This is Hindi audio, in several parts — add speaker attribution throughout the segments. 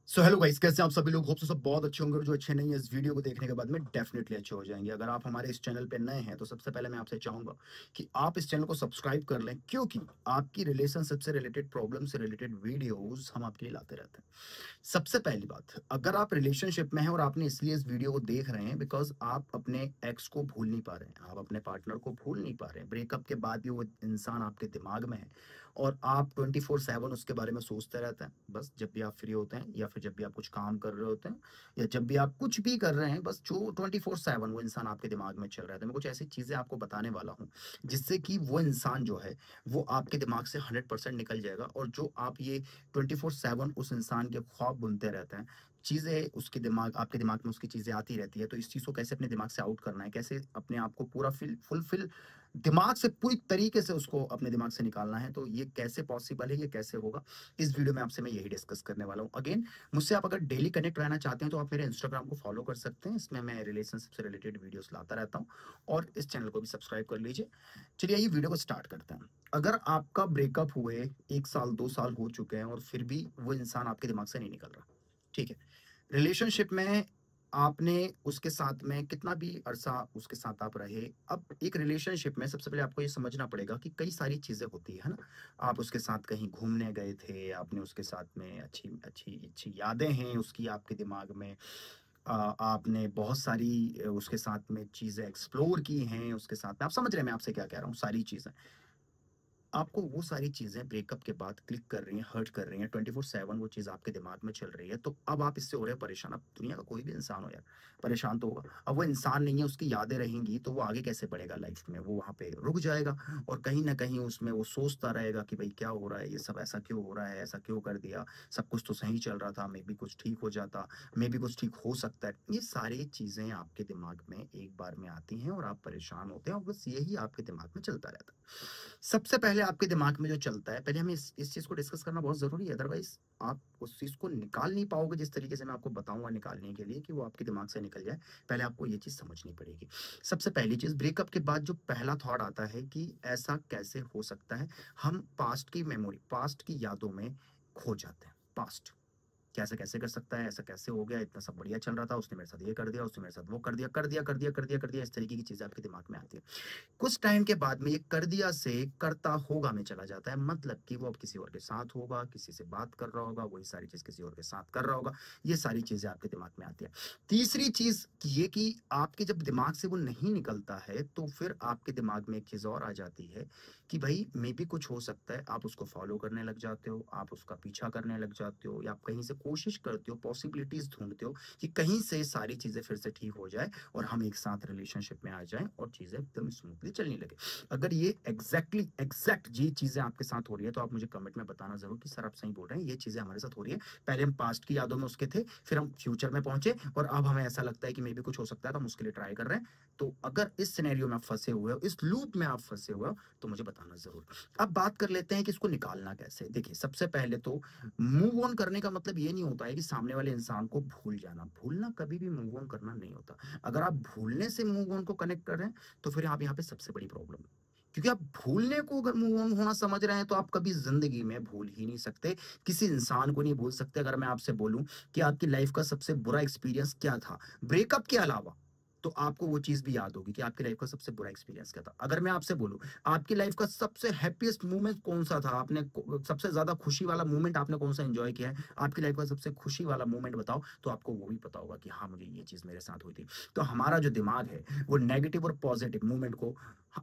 Speaker 1: सो हेलो गाइस, कैसे हैं आप सभी लोग। होप सो सब बहुत अच्छे होंगे और जो अच्छे नहीं है इस वीडियो को देखने के बाद में डेफिनेटली अच्छे हो जाएंगे। अगर आप हमारे इस चैनल पे नए हैं तो सबसे पहले मैं आपसे चाहूंगा कि आप इस चैनल को सब्सक्राइब कर लें, क्योंकि आपकी रिलेशनशिप से रिलेटेड प्रॉब्लम से रिलेटेड वीडियोस हम आपके लिए लाते रहते हैं। सबसे पहली बात, अगर आप रिलेशनशिप में हैं और आपने इसलिए इस वीडियो को देख रहे हैं बिकॉज आप अपने एक्स को भूल नहीं पा रहे हैं, आप अपने पार्टनर को भूल नहीं पा रहे हैं, ब्रेकअप के बाद भी वो इंसान आपके दिमाग में है और आप 24/7 उसके बारे में सोचते रहते हैं। बस जब भी आप फ्री होते हैं या फिर जब भी आप कुछ काम कर रहे होते हैं या जब भी आप कुछ भी कर रहे हैं, बस जो 24/7 वो इंसान आपके दिमाग में चल रहा है। तो मैं कुछ ऐसी चीजें आपको बताने वाला हूँ जिससे कि वो इंसान जो है वो आपके दिमाग से 100% निकल जाएगा। और जो आप ये 24/7 उस इंसान के ख्वाब बुनते रहते हैं, चीजें उसके दिमाग आपके दिमाग में उसकी चीजें आती रहती है, तो इस चीज को कैसे अपने दिमाग से आउट करना है, कैसे अपने आप को पूरा फुलफिल दिमाग से पूरी तरीके से उसको अपने दिमाग से निकालना है, तो ये कैसे पॉसिबल है, ये कैसे होगा, इस वीडियो में आपसे मैं यही डिस्कस करने वाला हूँ। अगेन, मुझसे आप अगर डेली कनेक्ट रहना चाहते हैं तो आप मेरे इंस्टाग्राम को फॉलो कर सकते हैं, इसमें मैं रिलेशनशिप से रिलेटेड वीडियोस लाता रहता हूँ। और इस चैनल को भी सब्सक्राइब कर लीजिए। चलिए ये वीडियो को स्टार्ट करते हैं। अगर आपका ब्रेकअप हुए 1 साल 2 साल हो चुके हैं और फिर भी वो इंसान आपके दिमाग से नहीं निकल रहा, ठीक है, रिलेशनशिप में आपने उसके साथ में कितना भी अरसा उसके साथ आप रहे, अब एक रिलेशनशिप में सबसे पहले आपको ये समझना पड़ेगा कि कई सारी चीजें होती है ना। आप उसके साथ कहीं घूमने गए थे, आपने उसके साथ में अच्छी अच्छी अच्छी यादें हैं उसकी आपके दिमाग में। आपने बहुत सारी उसके साथ में चीजें एक्सप्लोर की हैं उसके साथ में। आप समझ रहे हैं मैं आपसे क्या कह रहा हूँ, सारी चीजें आपको वो सारी चीजें ब्रेकअप के बाद क्लिक कर रही हैं, हर्ट कर रही हैं, 24/7 वो चीज आपके दिमाग में चल रही है, तो अब आप इससे हो रहे हैं परेशान। अब दुनिया का कोई भी इंसान हो यार, परेशान तो होगा। अब वो इंसान नहीं है, उसकी यादें रहेंगी तो वो आगे कैसे बढ़ेगा लाइफ में, वो वहां पे रुक जाएगा और कहीं ना कहीं उसमें वो सोचता रहेगा कि भाई क्या हो रहा है, ये सब ऐसा क्यों हो रहा है, ऐसा क्यों कर दिया, सब कुछ तो सही चल रहा था, मे भी कुछ ठीक हो जाता, मे भी कुछ ठीक हो सकता है। ये सारी चीजें आपके दिमाग में एक बार में आती हैं और आप परेशान होते हैं और बस यही आपके दिमाग में चलता रहता है। सबसे पहले आपके दिमाग में जो चलता है, पहले हमें इस चीज को डिस्कस करना बहुत जरूरी है, अदरवाइज आप उस चीज को निकाल नहीं पाओगे जिस तरीके से मैं आपको बताऊंगा निकालने के लिए कि वो आपके दिमाग से निकल जाए। पहले आपको ये चीज समझनी पड़ेगी। सबसे पहली चीज, ब्रेकअप के बाद जो पहला थॉट आता है कि ऐसा कैसे हो सकता है, हम पास्ट की मेमोरी, पास्ट की यादों में खो जाते हैं। पास्ट कैसे कैसे कर सकता है, ऐसा कैसे हो गया, इतना सब बढ़िया चल रहा था, उसने मेरे साथ ये कर दिया, उसने मेरे साथ वो कर दिया, कर दिया कर दिया कर दिया कर दिया, इस तरीके की चीजें आपके दिमाग में आती है। कुछ टाइम के बाद में ये कर दिया से करता होगा में चला जाता है, मतलब कि वो अब किसी और के साथ होगा, किसी से बात कर रहा होगा, वही सारी चीज किसी और के साथ कर रहा होगा। ये सारी चीजें आपके दिमाग में आती है। तीसरी चीज ये कि आपके जब दिमाग से वो नहीं निकलता है तो फिर आपके दिमाग में एक चीज और आ जाती है कि भाई मे भी कुछ हो सकता है। आप उसको फॉलो करने लग जाते हो, आप उसका पीछा करने लग जाते हो, या आप कहीं से कोशिश करते हो, पॉसिबिलिटीज ढूंढते हो कि कहीं से सारी चीजें फिर से ठीक हो जाए और हम एक साथ रिलेशनशिप में आ जाएं और चीजें एकदम स्मूथली चलने लगे। अगर ये एग्जैक्ट ये चीजें आपके साथ हो रही है तो आप मुझे कमेंट में बताना जरूर कि सर आप सही बोल रहे हैं, ये चीजें हमारे साथ हो रही है। पहले हम पास्ट की यादों में उसके थे, फिर हम फ्यूचर में पहुंचे और अब हमें ऐसा लगता है कि मे भी कुछ हो सकता है, तो हम उसके लिए ट्राई कर रहे हैं। तो अगर इस सिनेरियो में आप फंसे हुए हो, इस लूप में आप फंसे हुए हो, तो मुझे बताना जरूर। अब बात कर लेते हैं कि इसको निकालना कैसे। देखिए, सबसे पहले तो मूव ऑन करने का मतलब ये नहीं होता है कि सामने वाले इंसान को भूल जाना। भूलना कभी भी मूव ऑन करना नहीं होता। अगर आप भूलने से मूव ऑन को कनेक्ट कर रहे हैं तो फिर आप यहाँ पे सबसे बड़ी प्रॉब्लम है, क्योंकि आप भूलने को अगर मूव ऑन होना समझ रहे हैं तो आप कभी जिंदगी में भूल ही नहीं सकते, किसी इंसान को नहीं भूल सकते। अगर मैं आपसे बोलूं कि आपकी लाइफ का सबसे बुरा एक्सपीरियंस क्या था ब्रेकअप के अलावा, तो आपको वो चीज भी याद होगी कि आपकी लाइफ का सबसे बुरा एक्सपीरियंस क्या था। अगर मैं आपसे बोलूं आपकी लाइफ का सबसे हैप्पीएस्ट मोमेंट कौन सा था, आपने सबसे ज्यादा खुशी वाला मोमेंट आपने कौन सा एंजॉय किया है, आपकी लाइफ का सबसे खुशी वाला मोमेंट बताओ, तो आपको वो भी पता होगा कि हाँ मुझे ये चीज मेरे साथ हुई थी। तो हमारा जो दिमाग है वो नेगेटिव और पॉजिटिव मूवमेंट को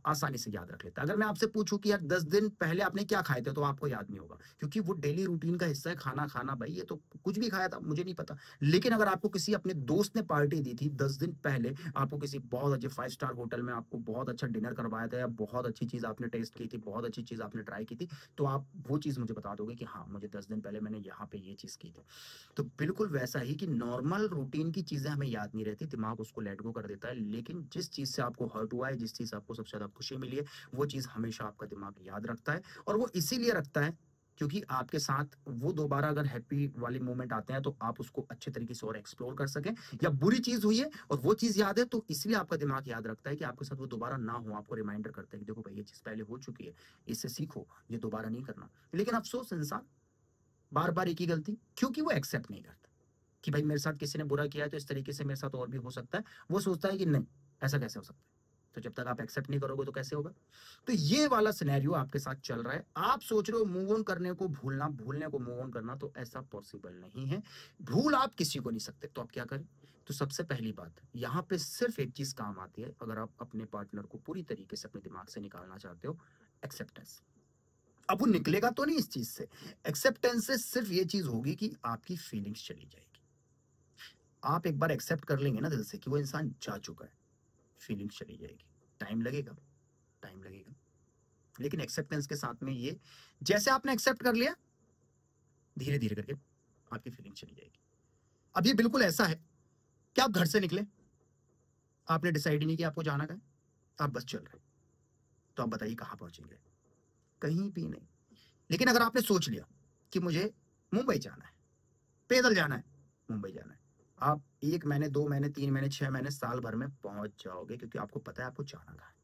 Speaker 1: आसानी से याद रख लेता है। अगर मैं आपसे पूछूं कि यार 10 दिन पहले आपने क्या खाए थे, तो आपको याद नहीं होगा, क्योंकि वो डेली रूटीन का हिस्सा है खाना खाना। भाई ये तो कुछ भी खाया था मुझे नहीं पता। लेकिन अगर आपको किसी अपने दोस्त ने पार्टी दी थी 10 दिन पहले, आपको किसी बहुत अच्छे 5 स्टार होटल में आपको बहुत अच्छा डिनर करवाया था, या बहुत अच्छी चीज आपने टेस्ट की थी, बहुत अच्छी चीज आपने ट्राई की थी, तो आप वो चीज मुझे बता दोगे कि हाँ मुझे 10 दिन पहले मैंने यहाँ पे ये चीज की थी। तो बिल्कुल वैसा ही कि नॉर्मल रूटीन की चीजें हमें याद नहीं रहती, दिमाग उसको लेट गो कर देता है, लेकिन जिस चीज से आपको हर्ट हुआ है, जिस चीज से आपको सबसे ज्यादा खुशी मिली है, वो चीज हमेशा आपका दिमाग याद रखता है। और वो इसीलिए रखता है क्योंकि आपके साथ वो दोबारा अगर हैप्पी वाले मोमेंट आते हैं तो आप उसको अच्छे तरीके से और एक्सप्लोर कर सकें। या बुरी चीज हुई है और वो चीज याद है, तो इसलिए आपका दिमाग याद रखता है कि आपके साथ वो दोबारा ना हो, आपको रिमाइंडर करता है कि देखो भाई ये चीज पहले हो चुकी है, इससे सीखो, ये दोबारा नहीं करना। लेकिन अफसोस, इंसान बार बार एक ही गलती, क्योंकि वो एक्सेप्ट नहीं करता। कि भाई मेरे साथ किसी ने बुरा किया है तो इस तरीके से मेरे साथ और भी हो सकता है, वो सोचता है कि नहीं, ऐसा कैसे हो सकता है। तो जब तक आप एक्सेप्ट नहीं करोगे तो कैसे होगा। तो ये वाला सिनेरियो आपके साथ चल रहा है। आप सोच रहे हो मूव ऑन करने को भूलना, भूलने को मूव ऑन करना, तो ऐसा पॉसिबल नहीं है। भूल आप किसी को नहीं सकते, तो आप क्या करें। तो सबसे पहली बात यहां पे सिर्फ एक चीज काम आती है, अगर आप अपने पार्टनर को पूरी तरीके से अपने दिमाग से निकालना चाहते हो, एक्सेप्टेंस। अब वो निकलेगा तो नहीं इस चीज से। एक्सेप्टेंस से सिर्फ ये चीज होगी कि आपकी फीलिंग्स चली जाएगी। आप एक बार एक्सेप्ट कर लेंगे ना दिल से कि वो इंसान जा चुका है, फीलिंग्स चली जाएगी। टाइम लगेगा, टाइम लगेगा, लेकिन एक्सेप्टेंस के साथ में ये, जैसे आपने एक्सेप्ट कर लिया, धीरे धीरे करके आपकी फीलिंग चली जाएगी। अब ये बिल्कुल ऐसा है कि आप घर से निकले, आपने डिसाइड ही नहीं किया आपको जाना कहाँ है, आप बस चल रहे, तो आप बताइए कहाँ पहुंचेंगे। कहीं भी नहीं। लेकिन अगर आपने सोच लिया कि मुझे मुंबई जाना है, पैदल जाना है, मुंबई जाना है, आप 1 महीने 2 महीने 3 महीने 6 महीने साल भर में पहुंच जाओगे, क्योंकि आपको पता है आपको जाना कहाँ है।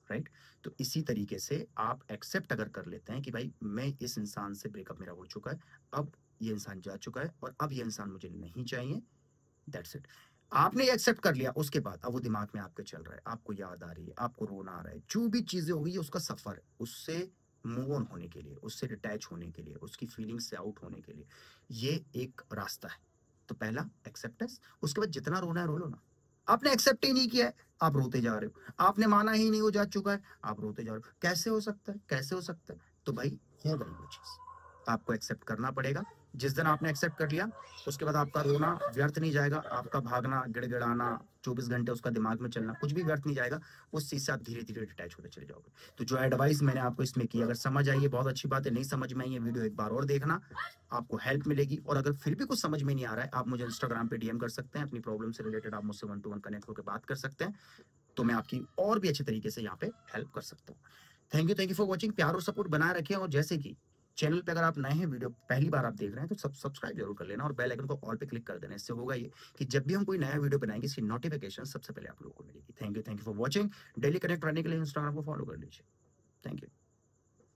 Speaker 1: राइट। तो इसी तरीके से आप एक्सेप्ट अगर कर लेते हैं कि भाई मैं इस इंसान से ब्रेकअप मेरा हो चुका है, अब ये इंसान जा चुका है और अब ये इंसान मुझे नहीं चाहिए, दैट्स इट। आपने ये एक्सेप्ट कर लिया, उसके बाद अब वो दिमाग में आपके चल रहा है, आपको याद आ रही है, आपको रोना आ रहा है, जो भी चीजें हो गई है उसका सफर है, उससे मूव ऑन होने के लिए, उससे डिटैच होने के लिए, उसकी फीलिंग्स से आउट होने के लिए ये एक रास्ता है। तो पहला एक्सेप्टेंस, उसके बाद जितना रोना है रो लो ना। आपने एक्सेप्ट ही नहीं किया है, आप रोते जा रहे हो। आपने माना ही नहीं, वो जा चुका है, आप रोते जा रहे हो। कैसे हो सकता है, कैसे हो सकता है। तो भाई हो गई वो चीज, आपको एक्सेप्ट करना पड़ेगा। जिस दिन आपने एक्सेप्ट कर लिया, उसके बाद आपका रोना व्यर्थ नहीं जाएगा, आपका भागना, गिड़गिड़ाना, 24 घंटे उसका दिमाग में चलना, कुछ भी व्यर्थ नहीं जाएगा। उस चीज से आप धीरे धीरे डिटैच होते चले जाओगे। तो जो एडवाइस मैंने आपको इसमें की, अगर समझ आई है बहुत अच्छी बात है, नहीं समझ में आई है वीडियो एक बार और देखना, आपको हेल्प मिलेगी। और अगर फिर भी कुछ समझ में नहीं आ रहा है, आप मुझे इंस्टाग्राम पे डीएम कर सकते हैं, अपनी प्रॉब्लम से रिलेटेड आप मुझसे 1 to 1 कनेक्ट होकर बात कर सकते हैं, तो मैं आपकी और भी अच्छे तरीके से यहाँ पे हेल्प कर सकता हूँ। Thank you for watching. प्यार और सपोर्ट बनाए रखें। और जैसे कि चैनल पे अगर आप नए हैं, वीडियो पहली बार आप देख रहे हैं, तो सब्सक्राइब जरूर कर लेना और बेल आइकन को ऑल पे क्लिक कर देना। इससे होगा ये कि जब भी हम कोई नया वीडियो बनाएंगे, इसकी नोटिफिकेशन सबसे पहले आप लोगों को मिलेगी। Thank you for watching. Daily connect रहने के लिए इंस्टाग्राम को फॉलो कर लीजिए। Thank you.